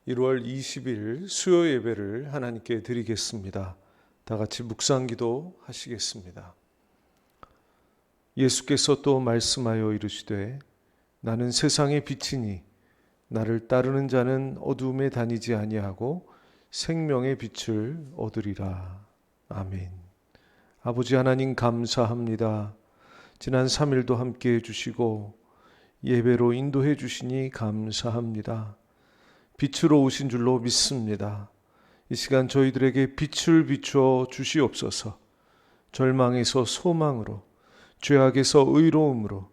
1월 20일 수요 예배를 하나님께 드리겠습니다. 다 같이 묵상기도 하시겠습니다. 예수께서 또 말씀하여 이르시되 나는 세상의 빛이니 나를 따르는 자는 어두움에 다니지 아니하고 생명의 빛을 얻으리라. 아멘. 아버지 하나님 감사합니다. 지난 3일도 함께 해주시고 예배로 인도해 주시니 감사합니다. 빛으로 오신 줄로 믿습니다. 이 시간 저희들에게 빛을 비추어 주시옵소서. 절망에서 소망으로, 죄악에서 의로움으로,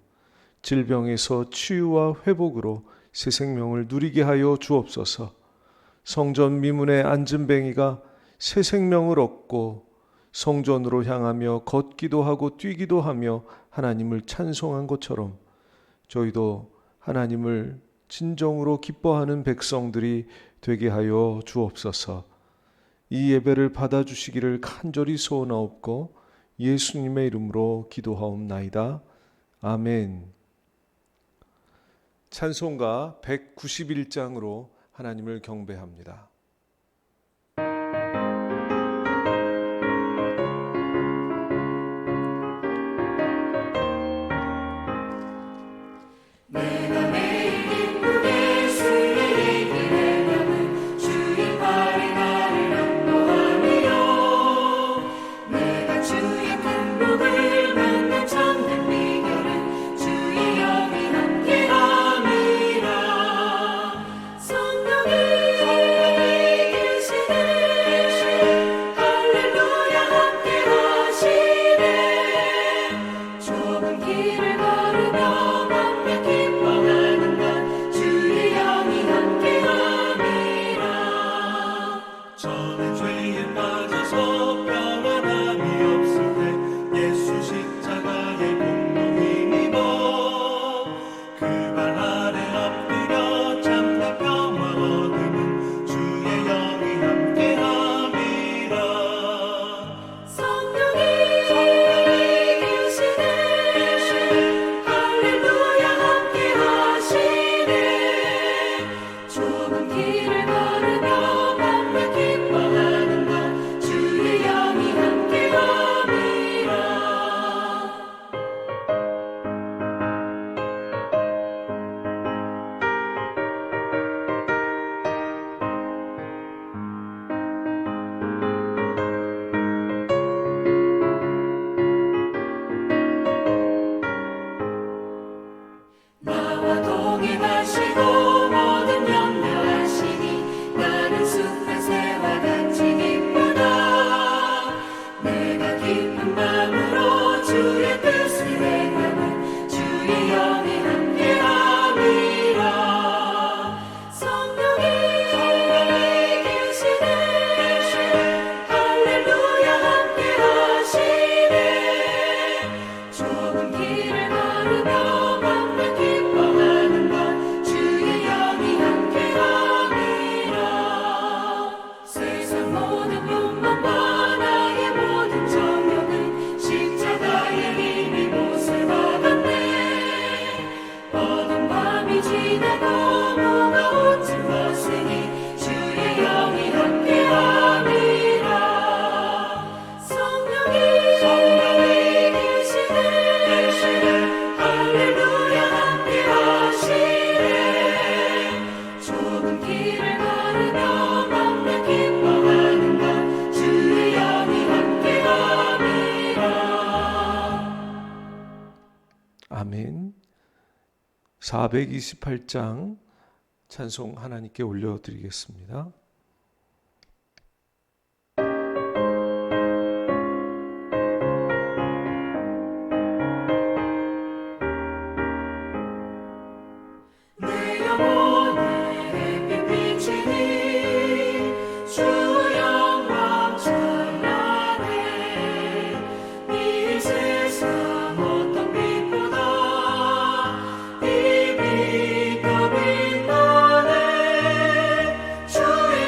질병에서 치유와 회복으로 새 생명을 누리게 하여 주옵소서. 성전 미문의 앉은뱅이가 새 생명을 얻고 성전으로 향하며 걷기도 하고 뛰기도 하며 하나님을 찬송한 것처럼 저희도 하나님을 진정으로 기뻐하는 백성들이 되게 하여 주옵소서. 이 예배를 받아주시기를 간절히 소원하옵고 예수님의 이름으로 기도하옵나이다. 아멘. 찬송가 191장으로 하나님을 경배합니다. 아멘. 428장 찬송 하나님께 올려드리겠습니다. 주의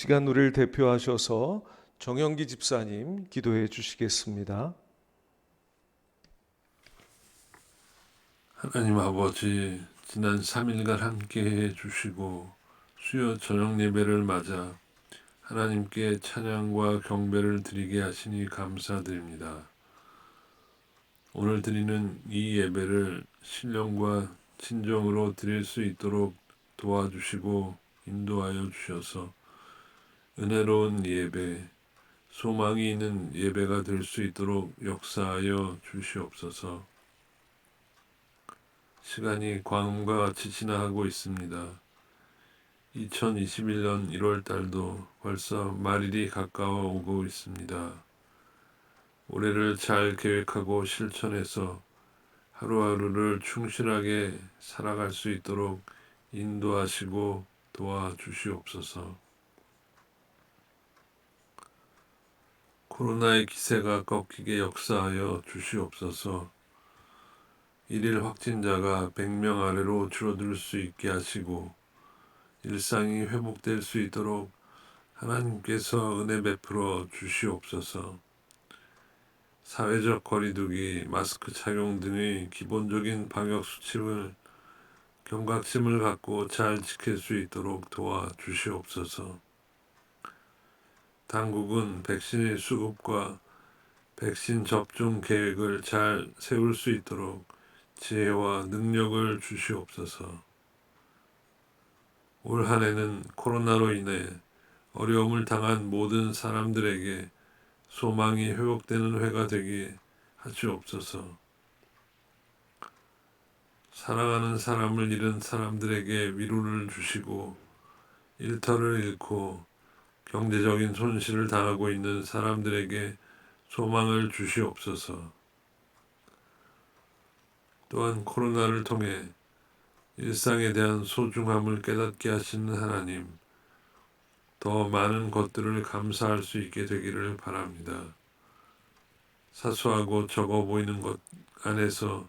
시간 우리를 대표하셔서 정영기 집사님 기도해 주시겠습니다. 하나님 아버지, 지난 3일간 함께해 주시고 수요 저녁 예배를 맞아 하나님께 찬양과 경배를 드리게 하시니 감사드립니다. 오늘 드리는 이 예배를 신령과 진정으로 드릴 수 있도록 도와주시고 인도하여 주셔서 은혜로운 예배, 소망이 있는 예배가 될 수 있도록 역사하여 주시옵소서. 시간이 광음과 같이 지나가고 있습니다. 2021년 1월 달도 벌써 말일이 가까워 오고 있습니다. 올해를 잘 계획하고 실천해서 하루하루를 충실하게 살아갈 수 있도록 인도하시고 도와주시옵소서. 코로나의 기세가 꺾이게 역사하여 주시옵소서. 일일 확진자가 100명 아래로 줄어들 수 있게 하시고 일상이 회복될 수 있도록 하나님께서 은혜 베풀어 주시옵소서. 사회적 거리두기, 마스크 착용 등의 기본적인 방역 수칙을 경각심을 갖고 잘 지킬 수 있도록 도와주시옵소서. 당국은 백신의 수급과 백신 접종 계획을 잘 세울 수 있도록 지혜와 능력을 주시옵소서. 올 한 해는 코로나로 인해 어려움을 당한 모든 사람들에게 소망이 회복되는 해가 되게 하시옵소서. 사랑하는 사람을 잃은 사람들에게 위로를 주시고 일터를 잃고 경제적인 손실을 당하고 있는 사람들에게 소망을 주시옵소서. 또한 코로나를 통해 일상에 대한 소중함을 깨닫게 하시는 하나님, 더 많은 것들을 감사할 수 있게 되기를 바랍니다. 사소하고 적어 보이는 것 안에서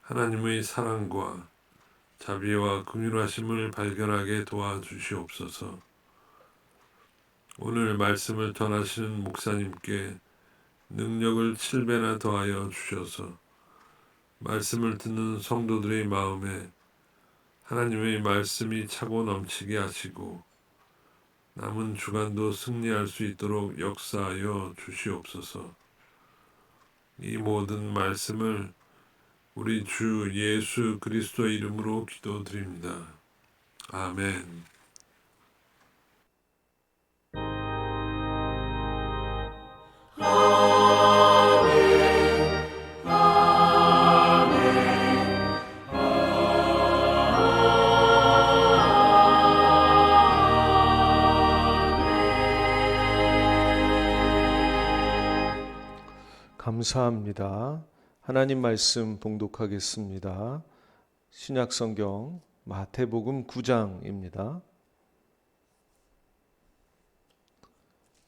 하나님의 사랑과 자비와 긍휼하심을 발견하게 도와주시옵소서. 오늘 말씀을 전하시는 목사님께 능력을 7배나 더하여 주셔서 말씀을 듣는 성도들의 마음에 하나님의 말씀이 차고 넘치게 하시고 남은 주간도 승리할 수 있도록 역사하여 주시옵소서. 이 모든 말씀을 우리 주 예수 그리스도 이름으로 기도드립니다. 아멘. 감사합니다. 하나님 말씀 봉독하겠습니다. 신약성경 마태복음 9장입니다.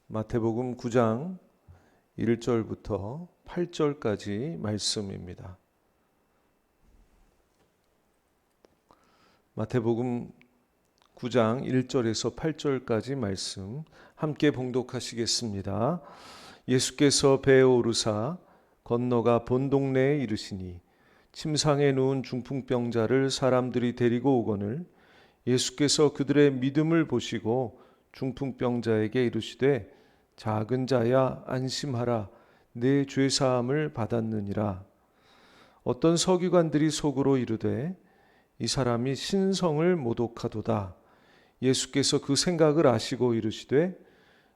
마태복음 9장 1절부터 8절까지 말씀입니다. 마태복음 9장 1절에서 8절까지 말씀 함께 봉독하시겠습니다. 예수께서 배에 오르사 건너가 본 동네에 이르시니 침상에 누운 중풍병자를 사람들이 데리고 오거늘 예수께서 그들의 믿음을 보시고 중풍병자에게 이르시되 작은 자야 안심하라 내 죄사함을 받았느니라. 어떤 서기관들이 속으로 이르되 이 사람이 신성을 모독하도다. 예수께서 그 생각을 아시고 이르시되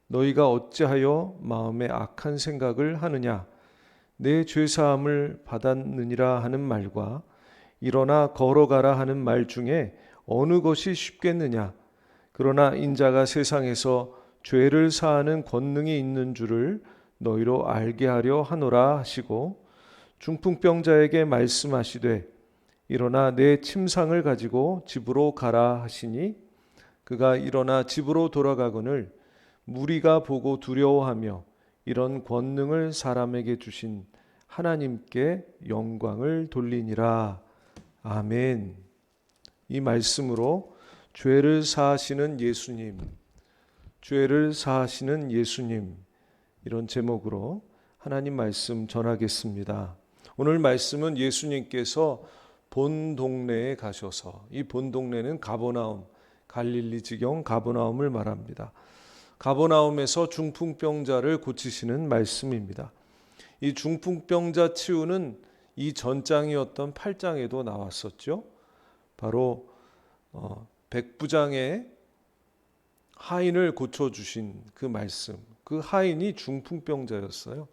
너희가 어찌하여 마음에 악한 생각을 하느냐. 내 죄사함을 받았느니라 하는 말과 일어나 걸어가라 하는 말 중에 어느 것이 쉽겠느냐. 그러나 인자가 세상에서 죄를 사하는 권능이 있는 줄을 너희로 알게 하려 하노라 하시고 중풍병자에게 말씀하시되 일어나 내 침상을 가지고 집으로 가라 하시니 그가 일어나 집으로 돌아가거늘 무리가 보고 두려워하며 이런 권능을 사람에게 주신 하나님께 영광을 돌리니라. 아멘. 이 말씀으로 죄를 사하시는 예수님, 죄를 사하시는 예수님, 이런 제목으로 하나님 말씀 전하겠습니다. 오늘 말씀은 예수님께서 본 동네에 가셔서, 이 본 동네는 가버나움, 갈릴리 지경 가버나움을 말합니다. 가버나움에서 중풍병자를 고치시는 말씀입니다. 이 중풍병자 치유는 이 전장이었던 8장에도 나왔었죠. 바로 백부장의 하인을 고쳐주신 그 말씀, 그 하인이 중풍병자였어요.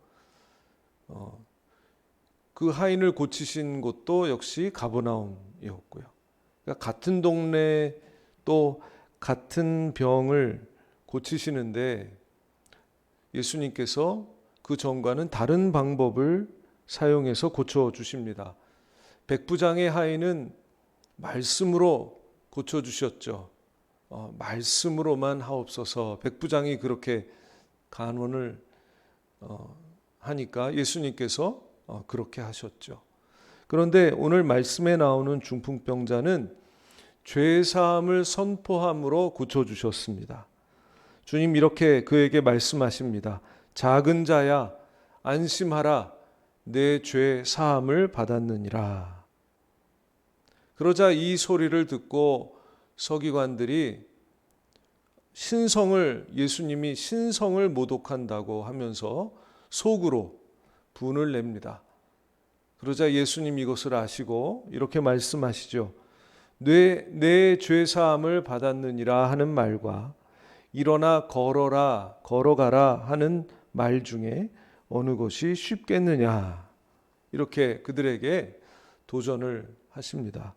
그 하인을 고치신 곳도 역시 가버나움이었고요. 그러니까 같은 동네 또 같은 병을 고치시는데 예수님께서 그 전과는 다른 방법을 사용해서 고쳐주십니다. 백부장의 하인은 말씀으로 고쳐주셨죠. 말씀으로만 하옵소서. 백부장이 그렇게 간원을 하니까 예수님께서 그렇게 하셨죠. 그런데 오늘 말씀에 나오는 중풍병자는 죄사함을 선포함으로 고쳐주셨습니다. 주님 이렇게 그에게 말씀하십니다. 작은 자야 안심하라, 내 죄 사함을 받았느니라. 그러자 이 소리를 듣고 서기관들이 예수님이 신성을 모독한다고 하면서 속으로 분을 냅니다. 그러자 예수님 이것을 아시고 이렇게 말씀하시죠. 내 죄 사함을 받았느니라 하는 말과 일어나 걸어가라 하는 말 중에 어느 것이 쉽겠느냐, 이렇게 그들에게 도전을 하십니다.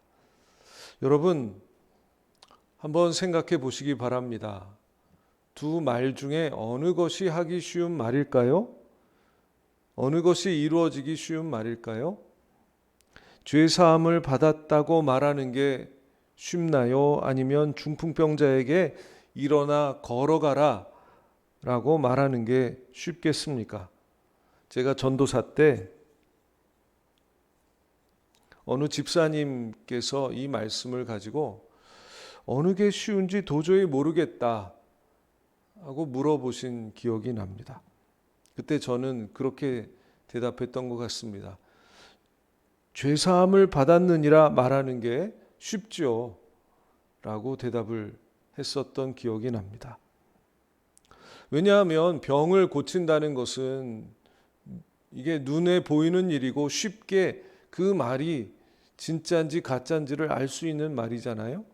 여러분 한번 생각해 보시기 바랍니다. 두 말 중에 어느 것이 하기 쉬운 말일까요? 어느 것이 이루어지기 쉬운 말일까요? 죄 사함을 받았다고 말하는 게 쉽나요? 아니면 중풍병자에게 일어나 걸어가라 라고 말하는 게 쉽겠습니까? 제가 전도사 때 어느 집사님께서 이 말씀을 가지고 어느 게 쉬운지 도저히 모르겠다 하고 물어보신 기억이 납니다. 그때 저는 그렇게 대답했던 것 같습니다. 죄사함을 받았느니라 말하는 게 쉽죠 라고 대답을 했었던 기억이 납니다. 왜냐하면 병을 고친다는 것은 이게 눈에 보이는 일이고 쉽게 그 말이 진짜인지 가짜인지를 알 수 있는 말이잖아요.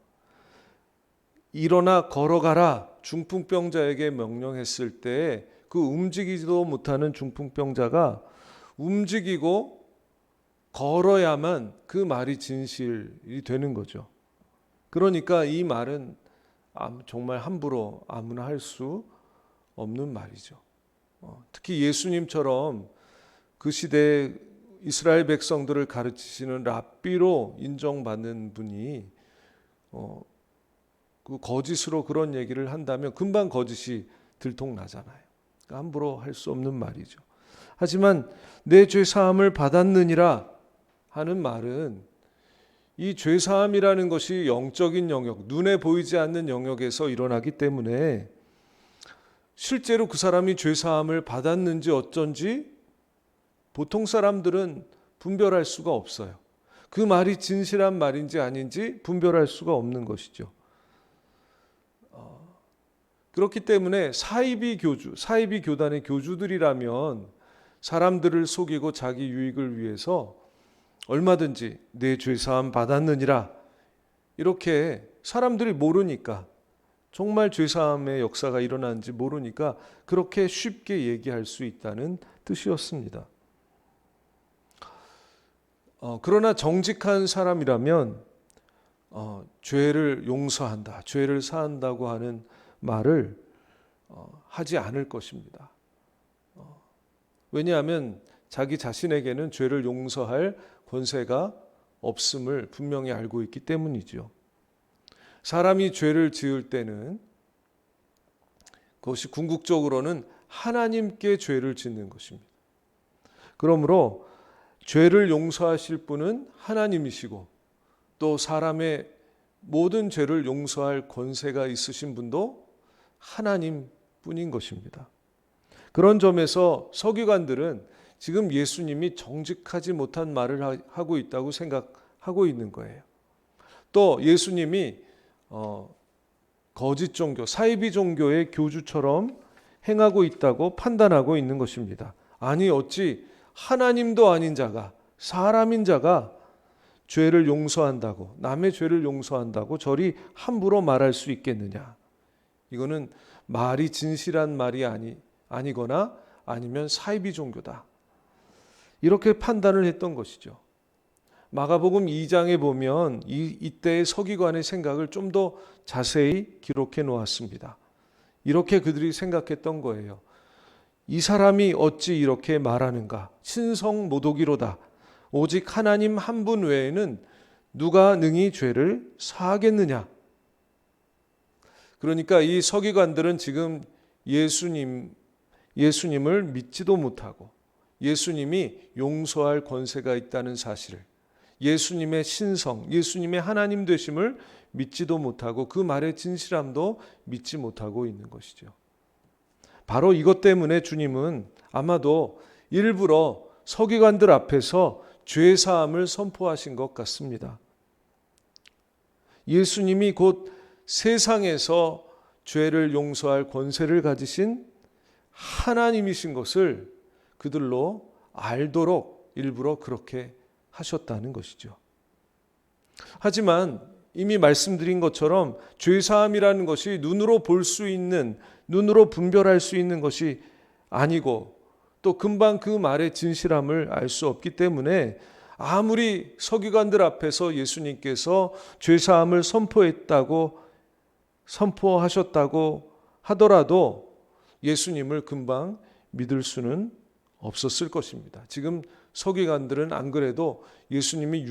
일어나 걸어가라 중풍병자에게 명령했을 때 그 움직이지도 못하는 중풍병자가 움직이고 걸어야만 그 말이 진실이 되는 거죠. 그러니까 이 말은 정말 함부로 아무나 할 수 없는 말이죠. 특히 예수님처럼 그 시대에 이스라엘 백성들을 가르치시는 랍비로 인정받는 분이 그 거짓으로 그런 얘기를 한다면 금방 거짓이 들통나잖아요. 그러니까 함부로 할 수 없는 말이죠. 하지만 내 죄 사함을 받았느니라 하는 말은 이 죄 사함이라는 것이 영적인 영역, 눈에 보이지 않는 영역에서 일어나기 때문에 실제로 그 사람이 죄 사함을 받았는지 어쩐지 보통 사람들은 분별할 수가 없어요. 그 말이 진실한 말인지 아닌지 분별할 수가 없는 것이죠. 그렇기 때문에 사이비 교단의 교주들이라면 사람들을 속이고 자기 유익을 위해서 얼마든지 내 죄사함 받았느니라 이렇게 사람들이 모르니까, 정말 죄사함의 역사가 일어난지 모르니까 그렇게 쉽게 얘기할 수 있다는 뜻이었습니다. 그러나 정직한 사람이라면 죄를 용서한다, 죄를 사한다고 하는 말을 하지 않을 것입니다. 왜냐하면 자기 자신에게는 죄를 용서할 권세가 없음을 분명히 알고 있기 때문이죠. 사람이 죄를 지을 때는 그것이 궁극적으로는 하나님께 죄를 짓는 것입니다. 그러므로 죄를 용서하실 분은 하나님이시고 또 사람의 모든 죄를 용서할 권세가 있으신 분도 하나님뿐인 것입니다. 그런 점에서 서기관들은 지금 예수님이 정직하지 못한 말을 하고 있다고 생각하고 있는 거예요. 또 예수님이 거짓 종교, 사이비 종교의 교주처럼 행하고 있다고 판단하고 있는 것입니다. 아니 어찌 하나님도 아닌 자가, 사람인 자가 죄를 용서한다고, 남의 죄를 용서한다고 저리 함부로 말할 수 있겠느냐. 이거는 말이 진실한 말이 아니거나 아니면 사이비 종교다. 이렇게 판단을 했던 것이죠. 마가복음 2장에 보면 이때의 서기관의 생각을 좀 더 자세히 기록해 놓았습니다. 이렇게 그들이 생각했던 거예요. 이 사람이 어찌 이렇게 말하는가? 신성모독이로다. 오직 하나님 한 분 외에는 누가 능히 죄를 사하겠느냐? 그러니까 이 서기관들은 지금 예수님을 믿지도 못하고 예수님이 용서할 권세가 있다는 사실을, 예수님의 신성, 예수님의 하나님 되심을 믿지도 못하고 그 말의 진실함도 믿지 못하고 있는 것이죠. 바로 이것 때문에 주님은 아마도 일부러 서기관들 앞에서 죄 사함을 선포하신 것 같습니다. 예수님이 곧 세상에서 죄를 용서할 권세를 가지신 하나님이신 것을 그들로 알도록 일부러 그렇게 하셨다는 것이죠. 하지만 이미 말씀드린 것처럼 죄사함이라는 것이 눈으로 볼 수 있는, 눈으로 분별할 수 있는 것이 아니고 또 금방 그 말의 진실함을 알 수 없기 때문에 아무리 서기관들 앞에서 예수님께서 죄사함을 선포하셨다고 하더라도 예수님을 금방 믿을 수는 없었을 것입니다. 지금 서기관들은 안 그래도 예수님이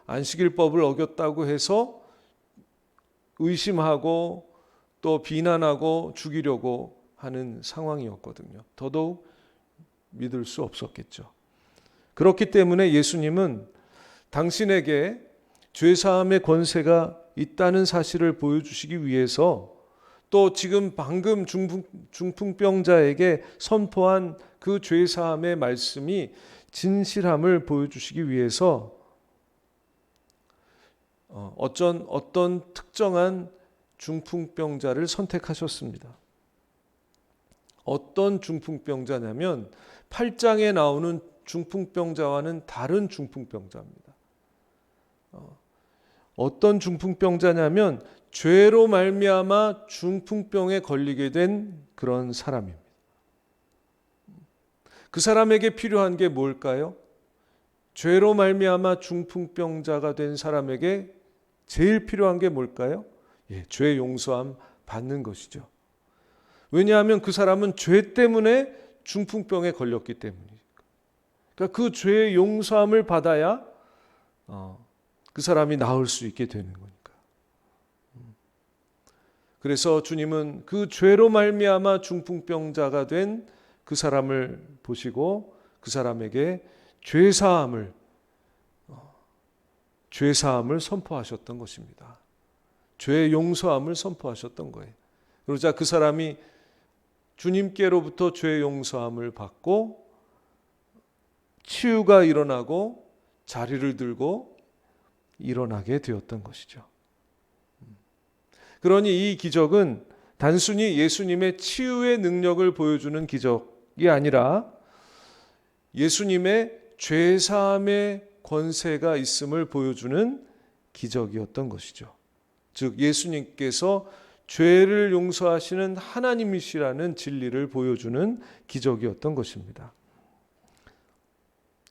안식일법을 어겼다고 해서 의심하고 또 비난하고 죽이려고 하는 상황이었거든요. 더더욱 믿을 수 없었겠죠. 그렇기 때문에 예수님은 당신에게 죄사함의 권세가 있다는 사실을 보여주시기 위해서 또 지금 방금 중풍병자에게 선포한 그 죄사함의 말씀이 진실함을 보여주시기 위해서 어떤 특정한 중풍병자를 선택하셨습니다. 어떤 중풍병자냐면 8장에 나오는 중풍병자와는 다른 중풍병자입니다. 어떤 중풍병자냐면 죄로 말미암아 중풍병에 걸리게 된 그런 사람입니다. 그 사람에게 필요한 게 뭘까요? 죄로 말미암아 중풍병자가 된 사람에게 제일 필요한 게 뭘까요? 죄 용서함 받는 것이죠. 왜냐하면 그 사람은 죄 때문에 중풍병에 걸렸기 때문이니까. 그러니까 그 죄의 용서함을 받아야 그 사람이 나을 수 있게 되는 거니까. 그래서 주님은 그 죄로 말미암아 중풍병자가 된 그 사람을 보시고 그 사람에게 죄사함을 선포하셨던 것입니다. 죄의 용서함을 선포하셨던 거예요. 그러자 그 사람이 주님께로부터 죄의 용서함을 받고 치유가 일어나고 자리를 들고 일어나게 되었던 것이죠. 그러니 이 기적은 단순히 예수님의 치유의 능력을 보여주는 기적이 아니라 예수님의 죄사함의 권세가 있음을 보여주는 기적이었던 것이죠. 즉 예수님께서 죄를 용서하시는 하나님이시라는 진리를 보여주는 기적이었던 것입니다.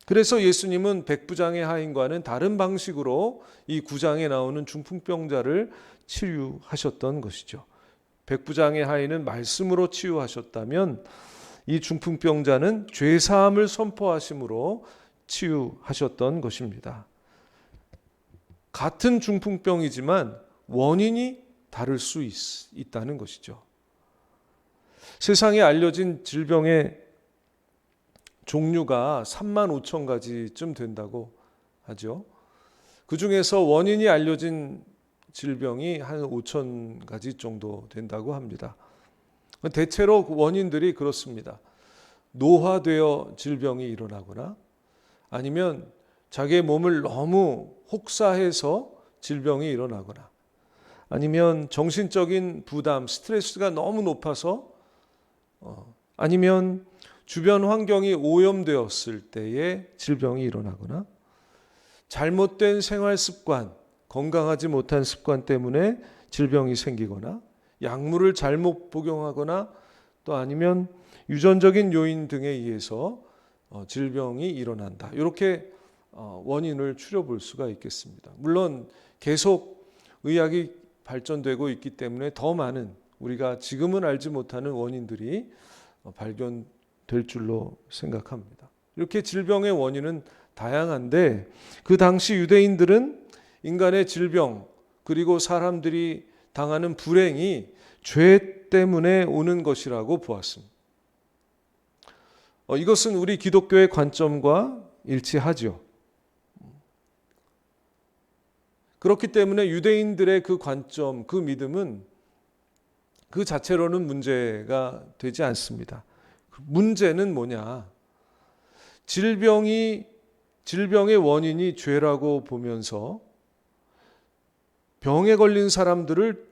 그래서 예수님은 백부장의 하인과는 다른 방식으로 이 9장에 나오는 중풍병자를 치유하셨던 것이죠. 백부장의 하인은 말씀으로 치유하셨다면 이 중풍병자는 죄사함을 선포하심으로 치유하셨던 것입니다. 같은 중풍병이지만 원인이 다를 수 있다는 것이죠. 세상에 알려진 질병의 종류가 3만 5천 가지쯤 된다고 하죠. 그 중에서 원인이 알려진 질병이 한 5천 가지 정도 된다고 합니다. 대체로 원인들이 그렇습니다. 노화되어 질병이 일어나거나 아니면 자기의 몸을 너무 혹사해서 질병이 일어나거나 아니면 정신적인 부담, 스트레스가 너무 높아서 아니면 주변 환경이 오염되었을 때에 질병이 일어나거나 잘못된 생활 습관, 건강하지 못한 습관 때문에 질병이 생기거나 약물을 잘못 복용하거나 또 아니면 유전적인 요인 등에 의해서 질병이 일어난다. 이렇게 원인을 추려볼 수가 있겠습니다. 물론 계속 의학이 발전되고 있기 때문에 더 많은 우리가 지금은 알지 못하는 원인들이 발견될 줄로 생각합니다. 이렇게 질병의 원인은 다양한데 그 당시 유대인들은 인간의 질병 그리고 사람들이 당하는 불행이 죄 때문에 오는 것이라고 보았습니다. 이것은 우리 기독교의 관점과 일치하죠. 그렇기 때문에 유대인들의 그 관점, 그 믿음은 그 자체로는 문제가 되지 않습니다. 문제는 뭐냐? 질병의 원인이 죄라고 보면서 병에 걸린 사람들을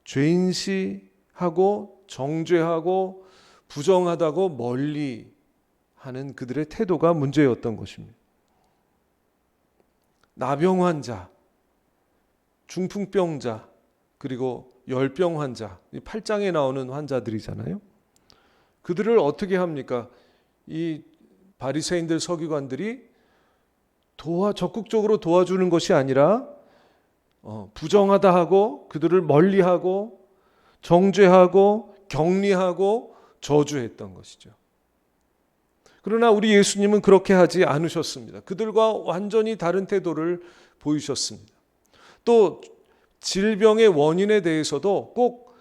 죄인시하고 정죄하고 부정하다고 멀리하는 그들의 태도가 문제였던 것입니다. 나병 환자, 중풍병자, 그리고 열병 환자, 8장에 나오는 환자들이잖아요. 그들을 어떻게 합니까? 이 바리새인들 서기관들이 적극적으로 도와주는 것이 아니라 부정하다 하고 그들을 멀리하고 정죄하고 격리하고 저주했던 것이죠. 그러나 우리 예수님은 그렇게 하지 않으셨습니다. 그들과 완전히 다른 태도를 보이셨습니다. 또 질병의 원인에 대해서도 꼭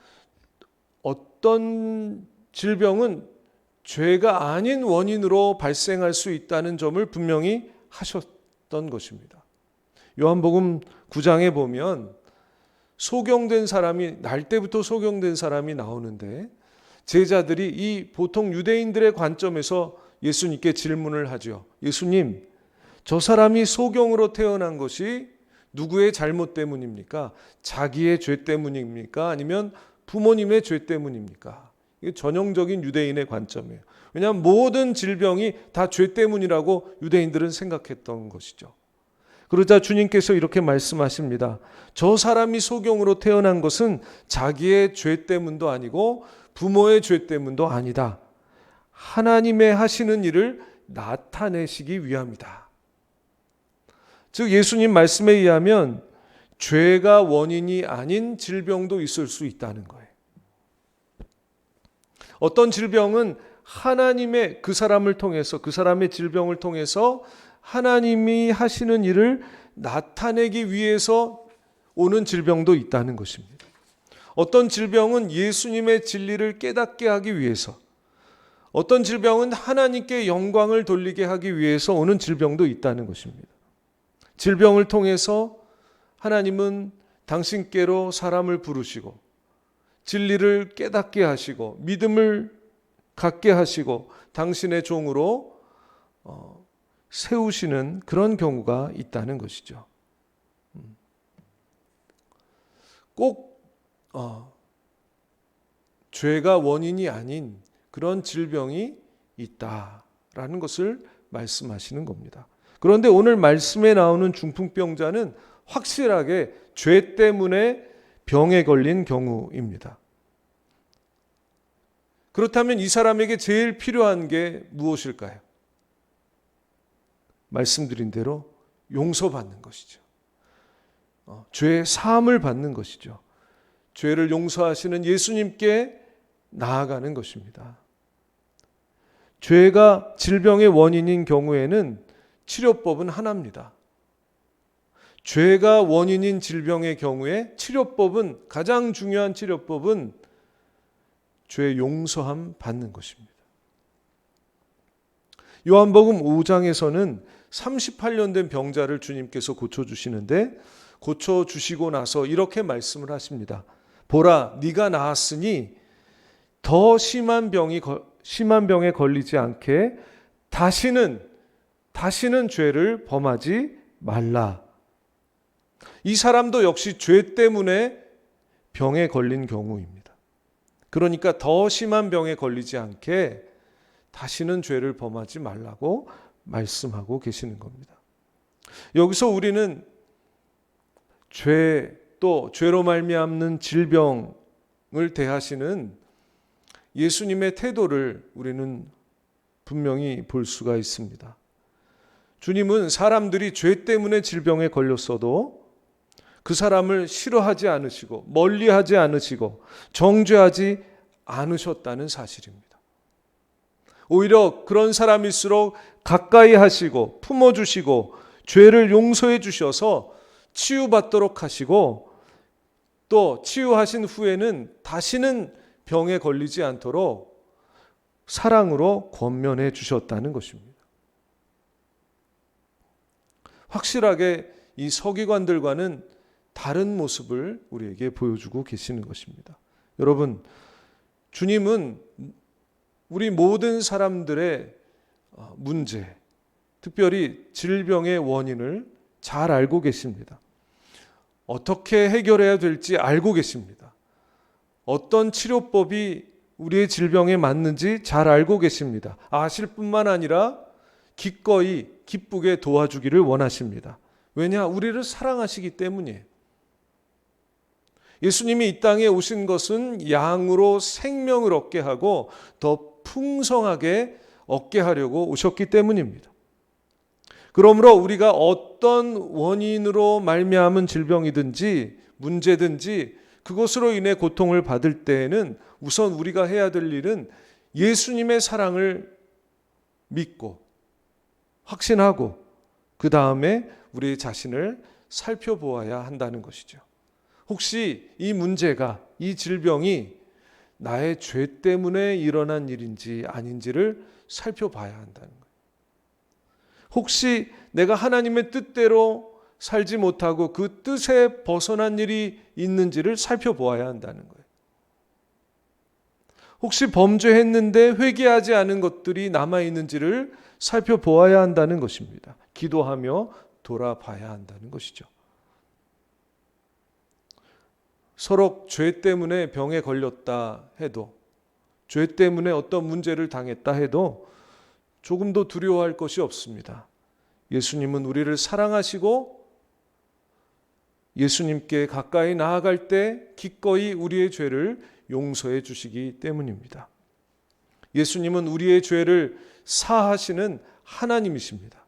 어떤 질병은 죄가 아닌 원인으로 발생할 수 있다는 점을 분명히 하셨던 것입니다. 요한복음 9장에 보면 날 때부터 소경된 사람이 나오는데 제자들이 이 보통 유대인들의 관점에서 예수님께 질문을 하죠. 예수님, 저 사람이 소경으로 태어난 것이 누구의 잘못 때문입니까? 자기의 죄 때문입니까? 아니면 부모님의 죄 때문입니까? 이게 전형적인 유대인의 관점이에요. 왜냐하면 모든 질병이 다 죄 때문이라고 유대인들은 생각했던 것이죠. 그러자 주님께서 이렇게 말씀하십니다. 저 사람이 소경으로 태어난 것은 자기의 죄 때문도 아니고 부모의 죄 때문도 아니다. 하나님의 하시는 일을 나타내시기 위함이다. 즉 예수님 말씀에 의하면 죄가 원인이 아닌 질병도 있을 수 있다는 거예요. 어떤 질병은 하나님의 그 사람을 통해서 그 사람의 질병을 통해서 하나님이 하시는 일을 나타내기 위해서 오는 질병도 있다는 것입니다. 어떤 질병은 예수님의 진리를 깨닫게 하기 위해서, 어떤 질병은 하나님께 영광을 돌리게 하기 위해서 오는 질병도 있다는 것입니다. 질병을 통해서 하나님은 당신께로 사람을 부르시고 진리를 깨닫게 하시고 믿음을 갖게 하시고 당신의 종으로 세우시는 그런 경우가 있다는 것이죠. 꼭 죄가 원인이 아닌 그런 질병이 있다라는 것을 말씀하시는 겁니다. 그런데 오늘 말씀에 나오는 중풍병자는 확실하게 죄 때문에 병에 걸린 경우입니다. 그렇다면 이 사람에게 제일 필요한 게 무엇일까요? 말씀드린 대로 용서받는 것이죠. 죄의 사함을 받는 것이죠. 죄를 용서하시는 예수님께 나아가는 것입니다. 죄가 질병의 원인인 경우에는 치료법은 하나입니다. 죄가 원인인 질병의 경우에 치료법은, 가장 중요한 치료법은 죄 용서함 받는 것입니다. 요한복음 5장에서는 38년 된 병자를 주님께서 고쳐주시는데, 고쳐주시고 나서 이렇게 말씀을 하십니다. 보라, 네가 나았으니 더 심한 병에 걸리지 않게 다시는 죄를 범하지 말라. 이 사람도 역시 죄 때문에 병에 걸린 경우입니다. 그러니까 더 심한 병에 걸리지 않게 다시는 죄를 범하지 말라고 말씀하고 계시는 겁니다. 여기서 우리는 죄, 또 죄로 말미암는 질병을 대하시는 예수님의 태도를 우리는 분명히 볼 수가 있습니다. 주님은 사람들이 죄 때문에 질병에 걸렸어도 그 사람을 싫어하지 않으시고 멀리하지 않으시고 정죄하지 않으셨다는 사실입니다. 오히려 그런 사람일수록 가까이 하시고 품어주시고 죄를 용서해 주셔서 치유받도록 하시고, 또 치유하신 후에는 다시는 병에 걸리지 않도록 사랑으로 권면해 주셨다는 것입니다. 확실하게 이 서기관들과는 다른 모습을 우리에게 보여주고 계시는 것입니다. 여러분, 주님은 우리 모든 사람들의 문제, 특별히 질병의 원인을 잘 알고 계십니다. 어떻게 해결해야 될지 알고 계십니다. 어떤 치료법이 우리의 질병에 맞는지 잘 알고 계십니다. 아실 뿐만 아니라 기꺼이 기쁘게 도와주기를 원하십니다. 왜냐? 우리를 사랑하시기 때문이에요. 예수님이 이 땅에 오신 것은 양으로 생명을 얻게 하고 더 풍성하게 얻게 하려고 오셨기 때문입니다. 그러므로 우리가 어떤 원인으로 말미암은 질병이든지 문제든지 그것으로 인해 고통을 받을 때에는 우선 우리가 해야 될 일은 예수님의 사랑을 믿고 확신하고 그 다음에 우리 자신을 살펴보아야 한다는 것이죠. 혹시 이 문제가, 이 질병이 나의 죄 때문에 일어난 일인지 아닌지를 살펴봐야 한다는 거예요. 혹시 내가 하나님의 뜻대로 살지 못하고 그 뜻에 벗어난 일이 있는지를 살펴보아야 한다는 거예요. 혹시 범죄했는데 회개하지 않은 것들이 남아있는지를 살펴보아야 한다는 것입니다. 기도하며 돌아봐야 한다는 것이죠. 서로 죄 때문에 병에 걸렸다 해도, 죄 때문에 어떤 문제를 당했다 해도 조금도 두려워할 것이 없습니다. 예수님은 우리를 사랑하시고 예수님께 가까이 나아갈 때 기꺼이 우리의 죄를 용서해 주시기 때문입니다. 예수님은 우리의 죄를 사하시는 하나님이십니다.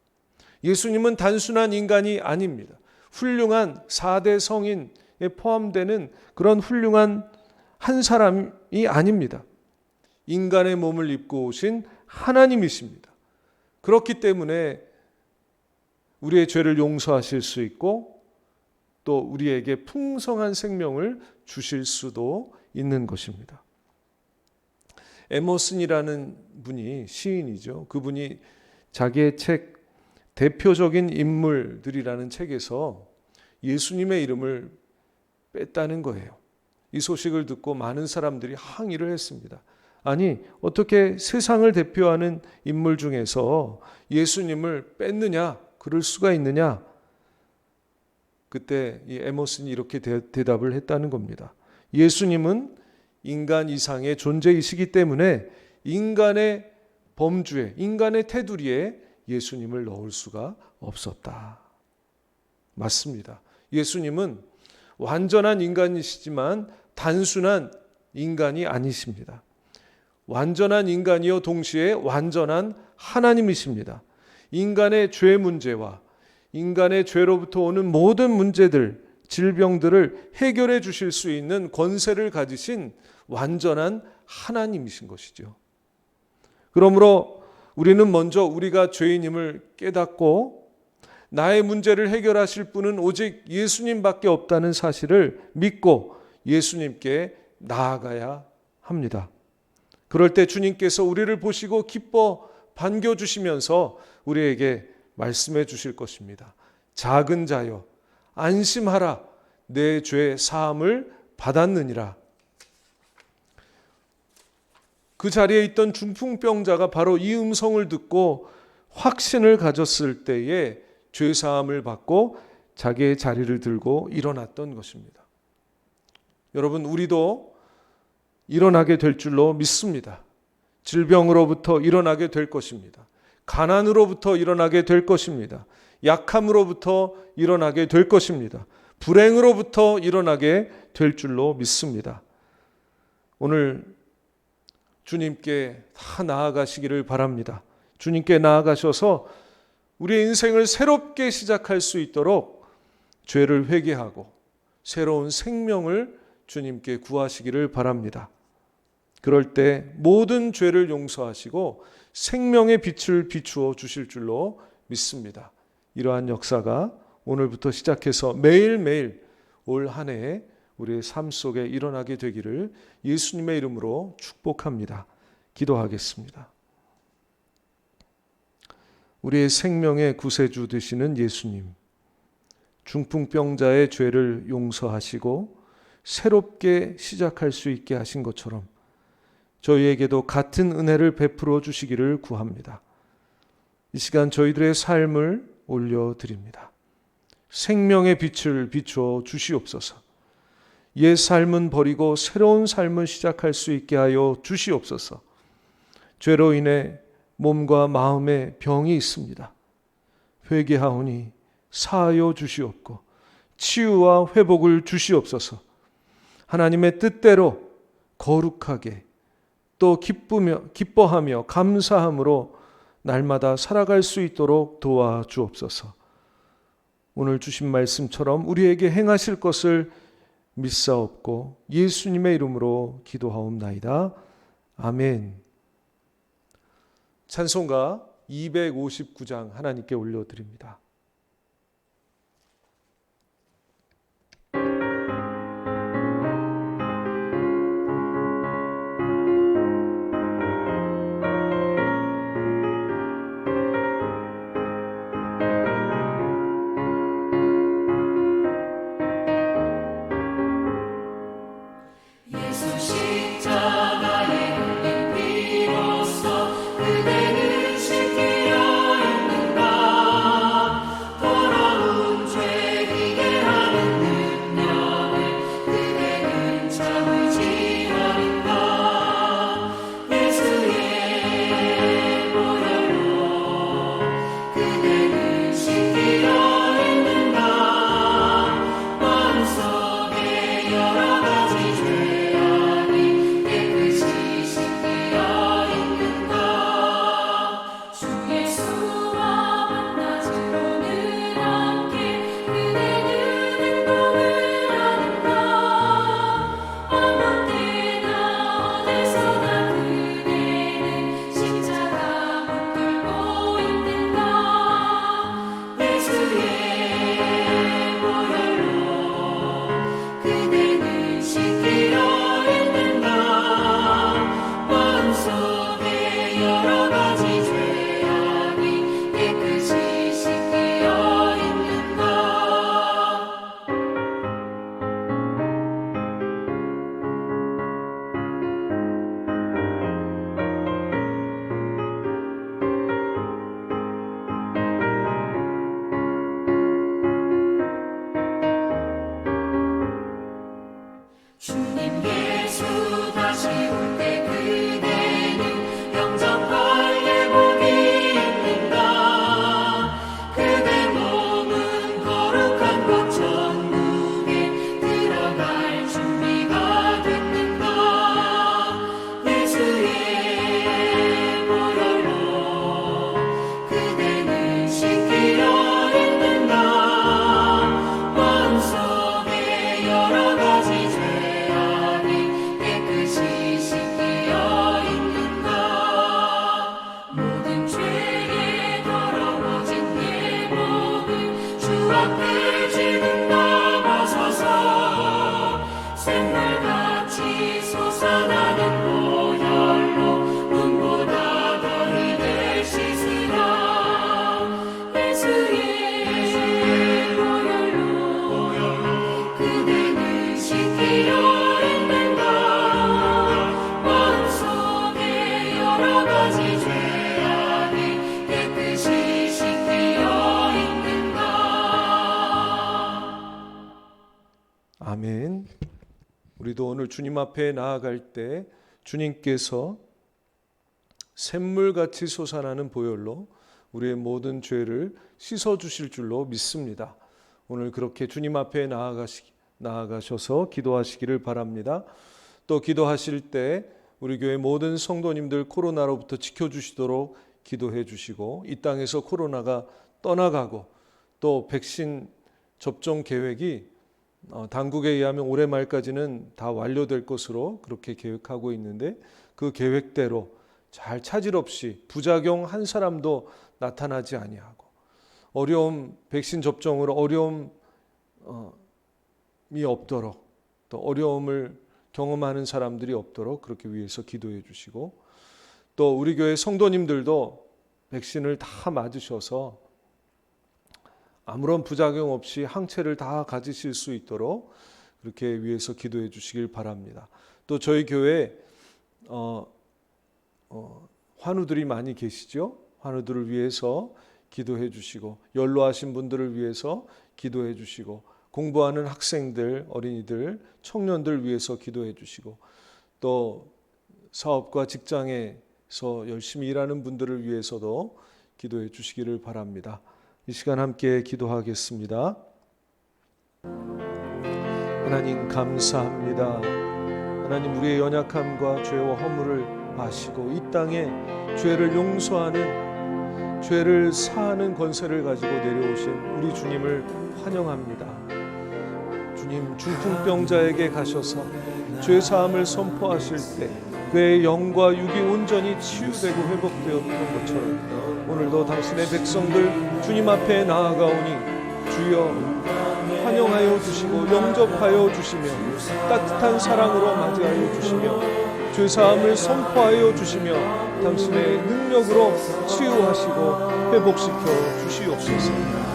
예수님은 단순한 인간이 아닙니다. 훌륭한 4대 성인에 포함되는 그런 훌륭한 한 사람이 아닙니다. 인간의 몸을 입고 오신 하나님이십니다. 그렇기 때문에 우리의 죄를 용서하실 수 있고 또 우리에게 풍성한 생명을 주실 수도 있는 것입니다. 에머슨이라는 분이 시인이죠. 그분이 자기의 책 대표적인 인물들이라는 책에서 예수님의 이름을 뺐다는 거예요. 이 소식을 듣고 많은 사람들이 항의를 했습니다. 아니, 어떻게 세상을 대표하는 인물 중에서 예수님을 뺐느냐? 그럴 수가 있느냐? 그때 이 에머슨이 이렇게 대답을 했다는 겁니다. 예수님은 인간 이상의 존재이시기 때문에 인간의 범주에, 인간의 테두리에 예수님을 넣을 수가 없었다. 맞습니다. 예수님은 완전한 인간이시지만 단순한 인간이 아니십니다. 완전한 인간이요 동시에 완전한 하나님이십니다. 인간의 죄 문제와 인간의 죄로부터 오는 모든 문제들, 질병들을 해결해 주실 수 있는 권세를 가지신 완전한 하나님이신 것이죠. 그러므로 우리는 먼저 우리가 죄인임을 깨닫고 나의 문제를 해결하실 분은 오직 예수님밖에 없다는 사실을 믿고 예수님께 나아가야 합니다. 그럴 때 주님께서 우리를 보시고 기뻐 반겨주시면서 우리에게 말씀해 주실 것입니다. 작은 자여 안심하라, 내 죄 사함을 받았느니라. 그 자리에 있던 중풍병자가 바로 이 음성을 듣고 확신을 가졌을 때에 죄 사함을 받고 자기의 자리를 들고 일어났던 것입니다. 여러분, 우리도 일어나게 될 줄로 믿습니다. 질병으로부터 일어나게 될 것입니다. 가난으로부터 일어나게 될 것입니다. 약함으로부터 일어나게 될 것입니다. 불행으로부터 일어나게 될 줄로 믿습니다. 오늘 주님께 다 나아가시기를 바랍니다. 주님께 나아가셔서 우리의 인생을 새롭게 시작할 수 있도록 죄를 회개하고 새로운 생명을 주님께 구하시기를 바랍니다. 그럴 때 모든 죄를 용서하시고 생명의 빛을 비추어 주실 줄로 믿습니다. 이러한 역사가 오늘부터 시작해서 매일매일 올 한 해 우리의 삶 속에 일어나게 되기를 예수님의 이름으로 축복합니다. 기도하겠습니다. 우리의 생명의 구세주 되시는 예수님, 중풍병자의 죄를 용서하시고 새롭게 시작할 수 있게 하신 것처럼 저희에게도 같은 은혜를 베풀어 주시기를 구합니다. 이 시간 저희들의 삶을 올려드립니다. 생명의 빛을 비추어 주시옵소서. 옛 삶은 버리고 새로운 삶을 시작할 수 있게 하여 주시옵소서. 죄로 인해 몸과 마음에 병이 있습니다. 회개하오니 사하여 주시옵고 치유와 회복을 주시옵소서. 하나님의 뜻대로 거룩하게 또 기뻐하며 감사함으로 날마다 살아갈 수 있도록 도와주옵소서. 오늘 주신 말씀처럼 우리에게 행하실 것을 믿사옵고 예수님의 이름으로 기도하옵나이다. 아멘. 찬송가 259장 하나님께 올려드립니다. 우리도 오늘 주님 앞에 나아갈 때 주님께서 샘물같이 솟아나는 보혈로 우리의 모든 죄를 씻어주실 줄로 믿습니다. 오늘 그렇게 주님 앞에 나아가셔서 기도하시기를 바랍니다. 또 기도하실 때 우리 교회 모든 성도님들 코로나로부터 지켜주시도록 기도해 주시고, 이 땅에서 코로나가 떠나가고 또 백신 접종 계획이 당국에 의하면 올해 말까지는 다 완료될 것으로 그렇게 계획하고 있는데, 그 계획대로 잘 차질 없이 부작용 한 사람도 나타나지 아니하고, 백신 접종으로 어려움이 없도록, 또 어려움을 경험하는 사람들이 없도록 그렇게 위해서 기도해 주시고, 또 우리 교회 성도님들도 백신을 다 맞으셔서 아무런 부작용 없이 항체를 다 가지실 수 있도록 그렇게 위해서 기도해 주시길 바랍니다. 또 저희 교회에 환우들이 많이 계시죠. 환우들을 위해서 기도해 주시고, 연로하신 분들을 위해서 기도해 주시고, 공부하는 학생들, 어린이들, 청년들 위해서 기도해 주시고, 또 사업과 직장에서 열심히 일하는 분들을 위해서도 기도해 주시기를 바랍니다. 이 시간 함께 기도하겠습니다. 하나님 감사합니다. 하나님, 우리의 연약함과 죄와 허물을 아시고 이 땅에 죄를 용서하는, 죄를 사하는 권세를 가지고 내려오신 우리 주님을 환영합니다. 주님, 중풍병자에게 가셔서 죄 사함을 선포하실 때 그의 영과 육이 온전히 치유되고 회복되었던 것처럼 오늘도 당신의 백성들 주님 앞에 나아가오니 주여 환영하여 주시고 영접하여 주시며 따뜻한 사랑으로 맞이하여 주시며 죄 사함을 선포하여 주시며 당신의 능력으로 치유하시고 회복시켜 주시옵소서.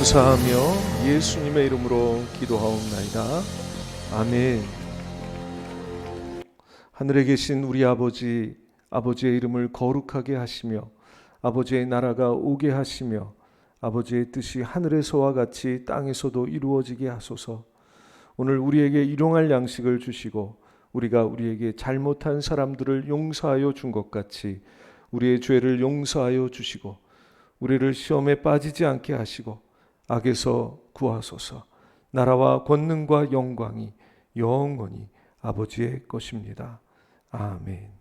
감사하며 예수님의 이름으로 기도하옵나이다. 아멘. 하늘에 계신 우리 아버지, 아버지의 이름을 거룩하게 하시며 아버지의 나라가 오게 하시며 아버지의 뜻이 하늘에서와 같이 땅에서도 이루어지게 하소서. 오늘 우리에게 일용할 양식을 주시고 우리가 우리에게 잘못한 사람들을 용서하여 준 것 같이 우리의 죄를 용서하여 주시고 우리를 시험에 빠지지 않게 하시고 악에서 구하소서. 나라와 권능과 영광이 영원히 아버지의 것입니다. 아멘.